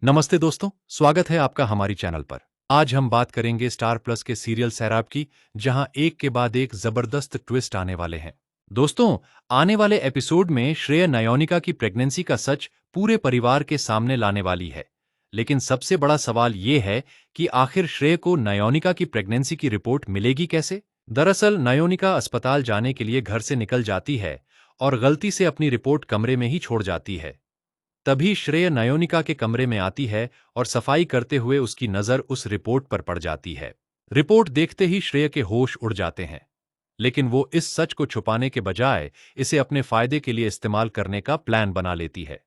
नमस्ते दोस्तों, स्वागत है आपका हमारी चैनल पर। आज हम बात करेंगे स्टार प्लस के सीरियल सैराब की, जहां एक के बाद एक जबरदस्त ट्विस्ट आने वाले हैं। दोस्तों, आने वाले एपिसोड में श्रेय नयोनिका की प्रेगनेंसी का सच पूरे परिवार के सामने लाने वाली है। लेकिन सबसे बड़ा सवाल ये है कि आखिर श्रेय को नयोनिका की प्रेगनेंसी की रिपोर्ट मिलेगी कैसे? दरअसल नयोनिका अस्पताल जाने के लिए घर से निकल जाती है और गलती से अपनी रिपोर्ट कमरे में ही छोड़ जाती है। तभी श्रेय नयोनिका के कमरे में आती है और सफाई करते हुए उसकी नजर उस रिपोर्ट पर पड़ जाती है। रिपोर्ट देखते ही श्रेय के होश उड़ जाते हैं, लेकिन वो इस सच को छुपाने के बजाय इसे अपने फायदे के लिए इस्तेमाल करने का प्लान बना लेती है।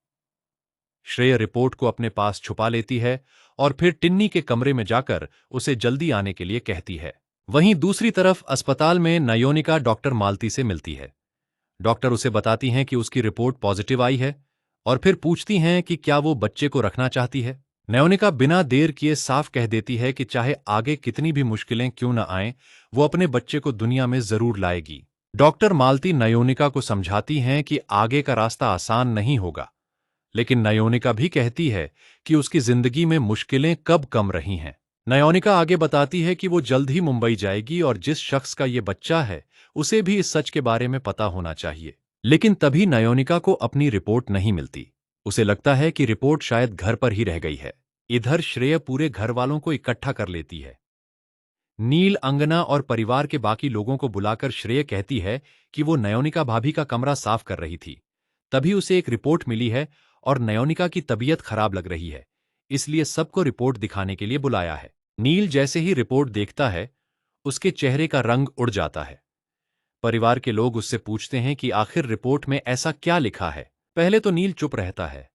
श्रेय रिपोर्ट को अपने पास छुपा लेती है और फिर टिन्नी के कमरे में जाकर उसे जल्दी आने के लिए कहती है। वहीं दूसरी तरफ अस्पताल में नयोनिका डॉक्टर मालती से मिलती है। डॉक्टर उसे बताती हैं कि उसकी रिपोर्ट पॉजिटिव आई है और फिर पूछती हैं कि क्या वो बच्चे को रखना चाहती है। नयोनिका बिना देर किए साफ कह देती है कि चाहे आगे कितनी भी मुश्किलें क्यों न आएं, वो अपने बच्चे को दुनिया में जरूर लाएगी। डॉक्टर मालती नयोनिका को समझाती हैं कि आगे का रास्ता आसान नहीं होगा, लेकिन नयोनिका भी कहती है कि उसकी जिंदगी में मुश्किलें कब कम रही हैं। नयोनिका आगे बताती है कि वो जल्द ही मुंबई जाएगी और जिस शख्स का ये बच्चा है उसे भी इस सच के बारे में पता होना चाहिए। लेकिन तभी नयोनिका को अपनी रिपोर्ट नहीं मिलती। उसे लगता है कि रिपोर्ट शायद घर पर ही रह गई है। इधर श्रेय पूरे घर वालों को इकट्ठा कर लेती है। नील, अंगना और परिवार के बाकी लोगों को बुलाकर श्रेय कहती है कि वो नयोनिका भाभी का कमरा साफ कर रही थी। तभी उसे एक रिपोर्ट मिली है और नयोनिका की तबीयत खराब लग रही है, इसलिए सबको रिपोर्ट दिखाने के लिए बुलाया है। नील जैसे ही रिपोर्ट देखता है, उसके चेहरे का रंग उड़ जाता है। परिवार के लोग उससे पूछते हैं कि आखिर रिपोर्ट में ऐसा क्या लिखा है। पहले तो नील चुप रहता है,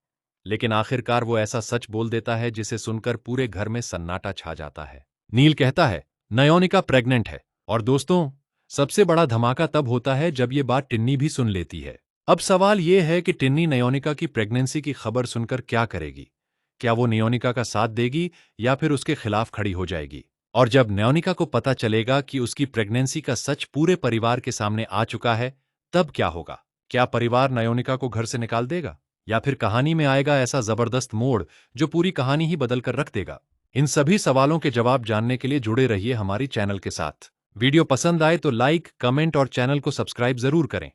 लेकिन आखिरकार वो ऐसा सच बोल देता है जिसे सुनकर पूरे घर में सन्नाटा छा जाता है। नील कहता है, नयोनिका प्रेग्नेंट है। और दोस्तों, सबसे बड़ा धमाका तब होता है जब ये बात टिन्नी भी सुन लेती है। अब सवाल ये है कि टिन्नी नयोनिका की प्रेगनेंसी की खबर सुनकर क्या करेगी? क्या वो नयोनिका का साथ देगी या फिर उसके खिलाफ खड़ी हो जाएगी? और जब नयोनिका को पता चलेगा कि उसकी प्रेगनेंसी का सच पूरे परिवार के सामने आ चुका है, तब क्या होगा? क्या परिवार नयोनिका को घर से निकाल देगा? या फिर कहानी में आएगा ऐसा जबरदस्त मोड़ जो पूरी कहानी ही बदल कर रख देगा? इन सभी सवालों के जवाब जानने के लिए जुड़े रहिए हमारी चैनल के साथ। वीडियो पसंद आए तो लाइक, कमेंट और चैनल को सब्सक्राइब जरूर करें।